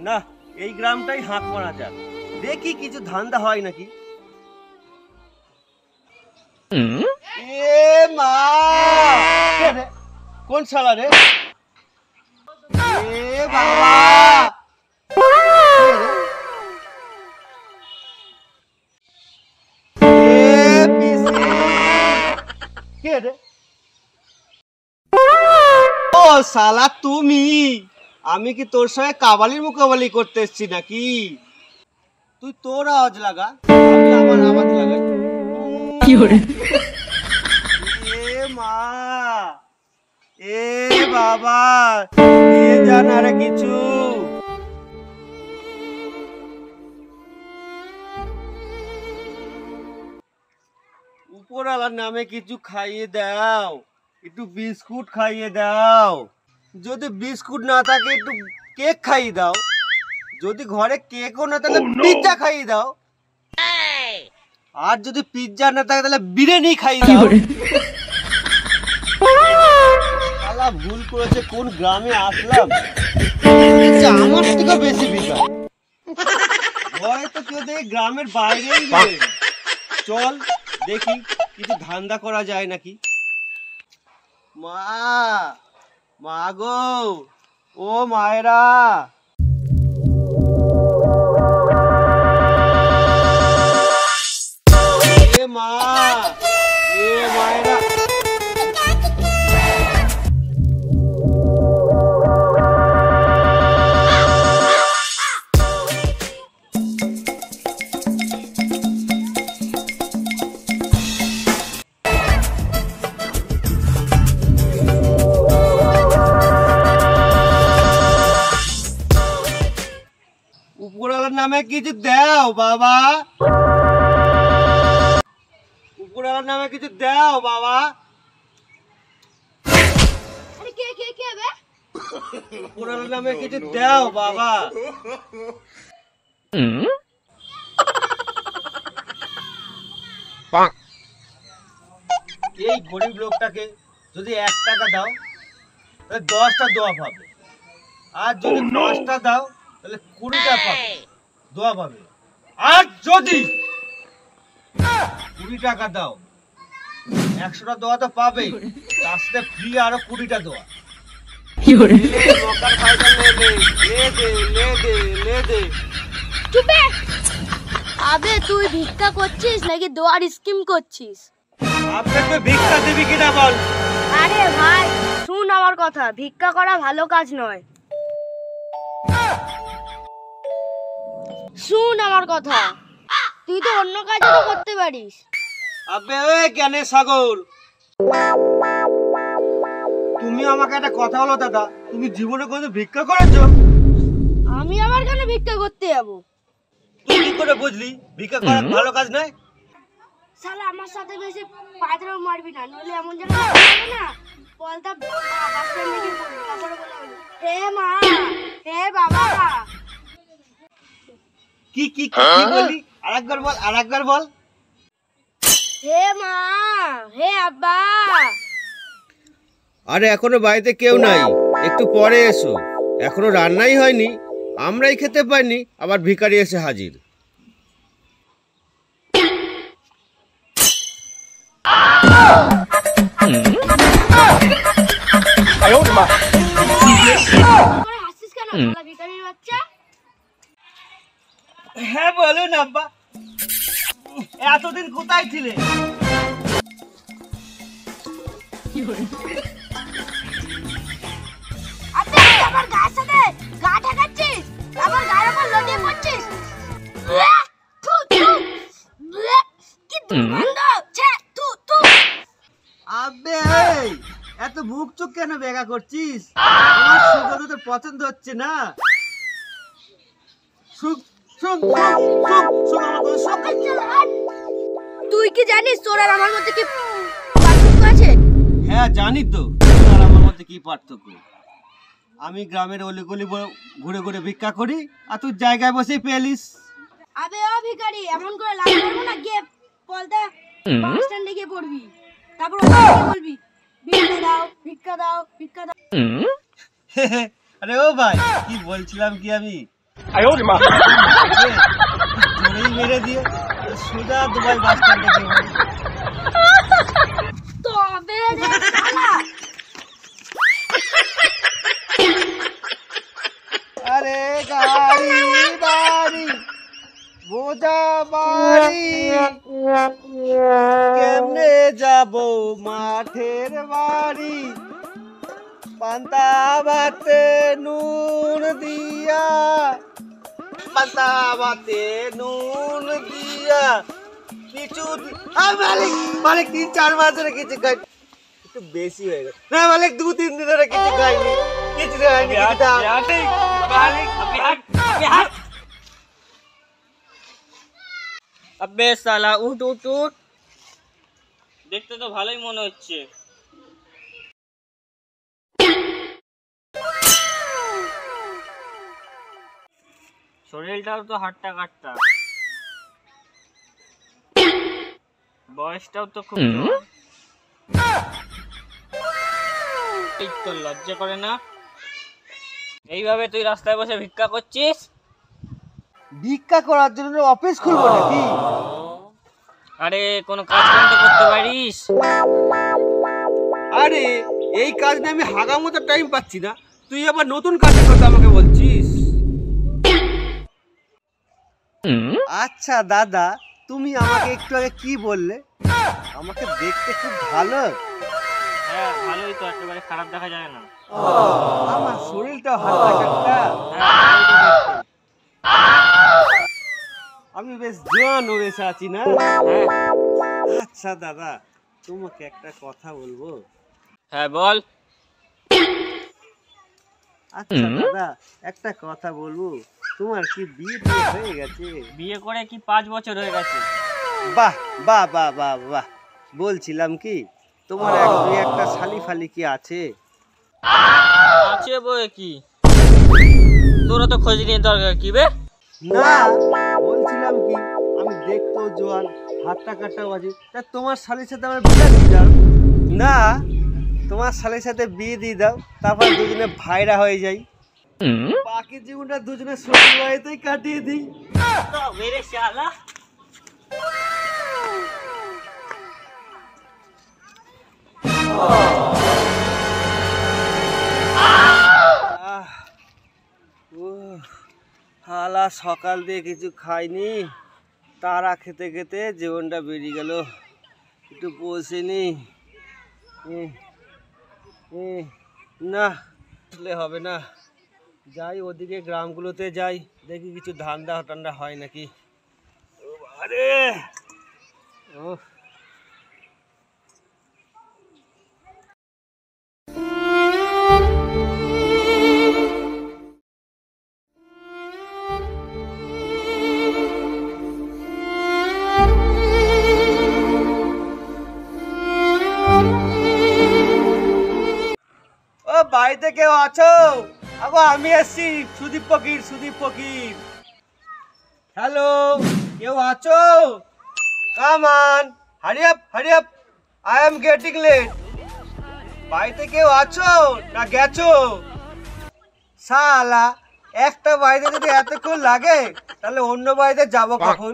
না, এই গ্রামটাই হাঁক মারা যাক, দেখি কিছু ধান্দা হয় নাকি। এ মা, কোন শালা রে? এ বাবা, কে রে? ও শালা তুমি, আমি কি তোর সঙ্গে কাবালির মোকাবালি করতে এসছি নাকি? তুই তোর আওয়াজ লাগা, আমি আমার আওয়াজ লাগাই। কি করে? এ মা, এ বাবা, দিয়ে যান আরে কিছু। উপরওয়ালার নামে কিছু খাইয়ে দাও, একটু বিস্কুট খাইয়ে দাও। যদি বিস্কুট না থাকে একটু কেক খাইয়ে দাও। যদি ঘরে কেকও না থাকে পিৎজা খাইয়ে দাও। আর যদি পিৎজা না থাকে তাহলে বিরিয়ানি খাইয়ে দাও। শালা ভুল করেছে, কোন গ্রামে আসলাম, আমার থেকে বেশি বিকার। হয়তো কেউ দেখে গ্রামের বাইরেই গেলে। চল দেখি কিছু ধান্দা করা যায় নাকি। মা, মা গো, ও মায়েরা, এ মা, এ মায়েরা। উপরওয়ালার নামে কিছু দাও বাবা, উপরওয়ালার নামে কিছু দাও বাবা। উপরওয়ালার নামে কিছু দাও বাবা। এই গরিব লোকটাকে যদি 1 টাকা দাও তাহলে 10টা দোয়া পাবে, আর যদি 5টা দাও তাহলে 20টা পাবে, দোয়া পাবে। আর যদি 20 টাকা দাও 100টা দোয়া তো পাবেই, তার সাথে ফ্রি আরো 20টা দোয়া। আবে তুই ভিক্ষা করছিস নাকি দোয়ার স্কিম করছিস? আপনি তো ভিক্ষা দিবি কিনা বল। আরে ভাই শুন আমার কথা, ভিক্ষা করা ভালো কাজ নয়। শুন আমার কথা, তুই তো অন্য কাজও তো করতে পারিস। আবে ওই জ্ঞানে সাগর, তুমি আমাকে একটা কথা বলো দাদা, তুমি জীবনে কোনোদিন ভিক্ষা করেছো? আমি আবার কেন ভিক্ষা করতে যাব? তুই কি করে বুঝলি ভিক্ষা করা ভালো কাজ নয়? শালা আমার সাথে বেশি পায়তারা মারবি না, নইলে এমন জায়গা হবে না বলতা বাস স্ট্যান্ডে গিয়ে বলবি, তারপরে বলে হে মা, হে বাবা। কি কি কি বলি? আরেকবার বল, আরেকবার বল। হে মা, হে আব্বা। আরে এখনো বাড়িতে কেউ নাই, একটু পরে এসো, এখনো রান্নাই হয়নি, আমরাই খেতে পাইনি, আবার ভিখারি এসে হাজির। হাসছিস কেন শালা ভিখারির বাচ্চা? হ্যাঁ বলুন আব্বা, এতদিন কোথায় ছিলে? আপনি আমার গায়ের সাথে গা ঢাকাচ্ছিস, আমার গায়ের উপর লটিয়ে পড়ছিস। কি দুর্গন্ধ! ছে, থু থু। আবে এত মুখ চোখ কেন বেগা করছিস? আমার সুগন্ধ তোর পছন্দ হচ্ছে না? তুই কি জানিস তোর আর আমার মধ্যে কি পার্থক্য আছে? হ্যাঁ জানি তো, তোর আর আমার মধ্যে কি পার্থক্য। আমি গ্রামের অলিগলি ঘুরে ঘুরে ভিক্ষা করি, আর তুই জায়গায় বসে পেলিস। আবে ও ভিখারি, এমন করে লাভ করবো না, গিয়ে বলতে বাস স্ট্যান্ডে গিয়ে পড়বি, তারপর ওখানে গিয়ে বলবি ভিক্ষা দাও, ভিক্ষা দাও, ভিক্ষা দাও। আরে ও ভাই, কি বলছিলাম কি আমি, জোরেই মেরে দিয়ে সোজা দুবাই বাস স্ট্যান্ডে গিয়ে বলি, তবে রে শালা আরে গাড়ি বাড়ি বোঝা বাড়ি কেমনে যাব মাঠের বাড়ি পান্তা ভাতে নুন দিয়া পান্তা ভাতে নুন দিয়া কিছু মালিক মালিক 3-4 মাস ধরে কিছু খাই একটু বেশি হয়ে গেল না মালিক 2-3 দিন ধরে কিছু খাইনি কিছু খাইনি মালিক আবে শালা উঠ উঠ উঠ, দেখতে তো ভালোই মনে হচ্ছে। শরীরটাও তো হাট্টা কাট্টা, বয়সটাও তো খুব কম। এই তো লজ্জা করে না? এইভাবে তুই রাস্তায় বসে ভিক্ষা করছিস? ভিক্ষা করার জন্য অফিস খুলবো নাকি? আরে কোনো কাজ কাম তো করতে পারিস। আরে এই কাজ নিয়ে আমি হাগা মতো টাইম পাচ্ছি না, তুই আবার নতুন কাজের কথা আমাকে বলছিস। আচ্ছা দাদা, তুমি আমাকে একটু আগে কি বললে? আমাকে দেখতে খুব ভালো। হ্যাঁ ভালোই তো, একেবারে খারাপ দেখা যায় না। আমার শরীরটা হালকা টাটকা, হ্যাঁ, ভালোই তো দেখতে। আমি বেশ জোয়ান বেশ আছি না? হ্যাঁ আচ্ছা দাদা, তোমাকে একটা কথা বলবো। হ্যাঁ বল। আচ্ছা দাদা, একটা কথা বলবো, তোমার কি বিয়ে টিয়ে হয়ে গেছে? বিয়ে করে কি 5 বছর হয়ে গেছে? বাহ বাহ বাহ বাহ বাহ, বলছিলাম কি তোমার দুই একটা শালি ফালি কি আছে? আছে বই কি, তোরা তো খোঁজ নিয়ে দরকার কি বে? না, বলছিলাম কি আমি দেখতেও জোয়ান, হাতটা কাটা বাজে, তা তোমার শালির সাথে আমার বিয়ে দিয়ে দাও না। তোমার শালির সাথে বিয়ে দিয়ে দাও, তারপর দুজনে ভাইরা হয়ে যাই, বাকি জীবনটা দুজনে শ্বশুর বাড়িতেই কাটিয়ে দিই। মেরে শালা। হালা সকাল দিয়ে কিছু খাইনি, তারা খেতে খেতে জীবনটা বেরিয়ে গেল, একটু বসিনি। না আসলে হবে না, যাই ওদিকে গ্রামগুলোতে যাই, দেখি কিছু ধান্দা টান্দা হয় নাকি। আরে ও ও বাড়িতে কেউ আছো? আগো আমি এসছি, সুদীপ ফকির, সুদীপ ফকির। হ্যালো, কেউ আছো? Come on, hurry up, I am getting late. বাড়িতে কেউ আছো না গেছো? শালা, একটা বাড়িতে যদি এতক্ষণ লাগে তাহলে অন্য বাড়িতে যাব কখন?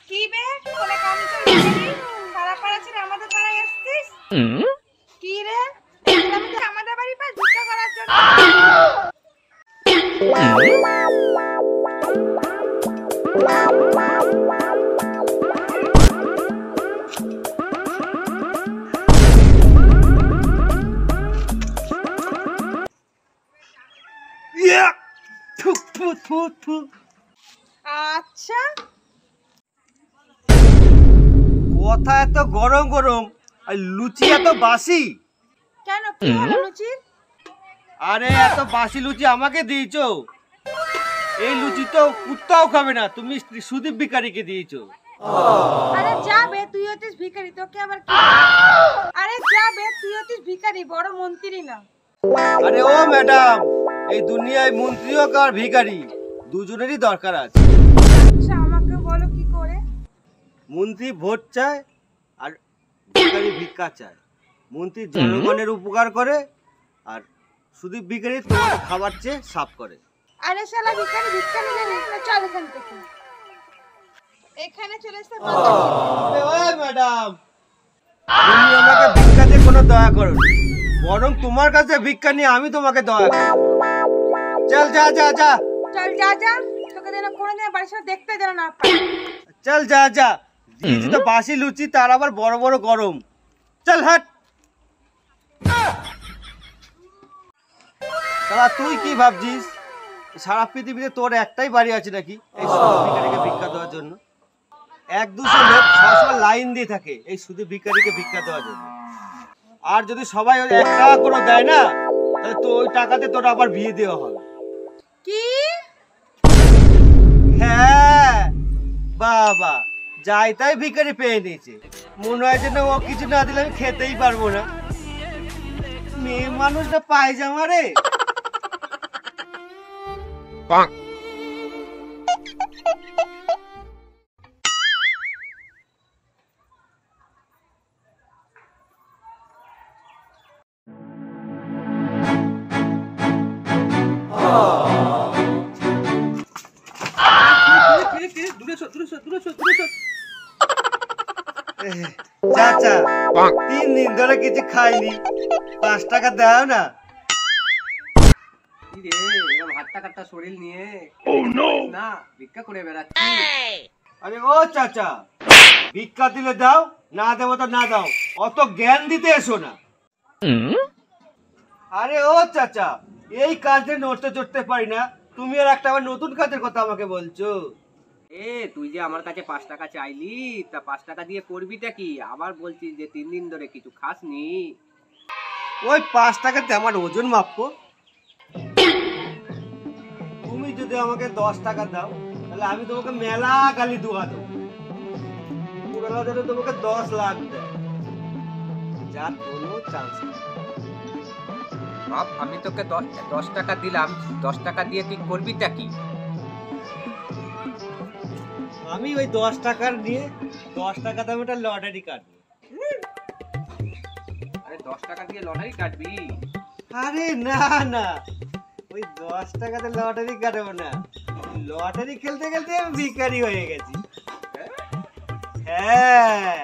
কি বে কোনে কাম করছিস? সারা পাড়া ছেড়ে আমাদের পাড়ায় আসছিস? কি রে আমি তো আমাদের বাড়ি পাশ ভিক্ষা করার জন্য। ইয়া! থু থু থু থু। আচ্ছা কথা এত গরম গরম আর লুচি এত বাসি? কেন কি হলো লুচি? আরে এত বাসি লুচি আমাকে দিয়েছো? এই লুচি তো কুত্তাও খাবে না, তুমি সুদীপ ভিখারিকে দিয়েছো। আরে যাবে তুই হতিস ভিখারি, তোকে আবার কি? আরে যাবে তুই হতিস ভিখারি, বড় মন্ত্রী না। আরে ও ম্যাডাম, এই দুনিয়ায় মন্ত্রী হোক আর ভিখারি, দুজনেরই দরকার আছে। আচ্ছা আমাকে বলো কি করে? মন্ত্রী ভোট চায় আর ভিখারি ভিক্ষা চায়, মন্ত্রী জনগণের উপকার করে, আর শুধু ভিখারি তোমাকে খাবার চেয়ে সাফ করে। আরে শালা ভিখারি ভিক্ষা নিলে না, চল এখান থেকে। এখানে চলে এসে ওই ম্যাডাম, তুমি আমাকে ভিক্ষা দিয়ে কোনো দয়া করো না, বরং তোমার কাছে ভিক্ষা নিয়ে আমি তোমাকে দয়া করি। চল যা যা যা, চল যা যা, তোকে যেন কোনোদিন বাড়ির সাথে দেখতে যেন না পাই। চল যা যা, দিয়েছি তো বাসি লুচি, তার আবার বড় বড় গরম। চল হাট। তারা তুই কি ভাবছিস সারা পৃথিবীতে তোর একটাই বাড়ি আছে নাকি এই শুধু ভিখারিকে ভিক্ষা দেওয়ার জন্য? 1-200 লোক সবসময় লাইন দিয়ে থাকে এই শুধু ভিখারিকে ভিক্ষা দেওয়ার জন্য। আর যদি সবাই 1 টাকা করে দেয় না, তাহলে তো ওই টাকাতে তোর আবার বিয়ে দেওয়া হবে। কি? হ্যাঁ বাবা, যাই তাই ভিখারি পেয়ে নিয়েছে, মনে হয় যেন ও কিছু না দিলে আমি খেতেই পারবো না। মেয়ে মানুষটা পায়জামা রে। চাচা 3 দিন ধরে কিছু খাইনি, 5 টাকা দাও না। আরে ও চাচা, ভিক্ষা দিলে দাও, না দেবো তো না দাও, অত জ্ঞান দিতে এসো না। আরে ও চাচা, এই কাজে নড়তে চড়তে পারি না, তুমি আর একটা আবার নতুন কাজের কথা আমাকে বলছো? তুই যে আমার কাছে 5 টাকা চাইলি, তা 5 টাকা দিয়ে করবিটা কি? আবার বলছিস যে 3 দিন ধরে কিছু খাসনি। ওই 5 টাকাতে আমার ওজন মাপবো? তুমি যদি আমাকে 10 টাকা দাও, তাহলে আমি তোমাকে মেলা গালি দুয়া দেবো, পুরোনো ধরে তোমাকে 10 লাখ দেয়, যার কোনো চান্স নেই। বাপ, আমি তোকে 10 টাকা দিলাম, 10 টাকা দিয়ে তুই করবিটা কি? আমি ওই 10 টাকার নিয়ে 10 টাকা দাম একটা লটারি কাটবো। আরে 10 টাকা দিয়ে লটারি কাটবি? আরে না না, ওই 10 টাকাতে লটারি কাটবো না, লটারি খেলতে খেলতে আমি ভিখারি হয়ে গেছি। হ্যাঁ।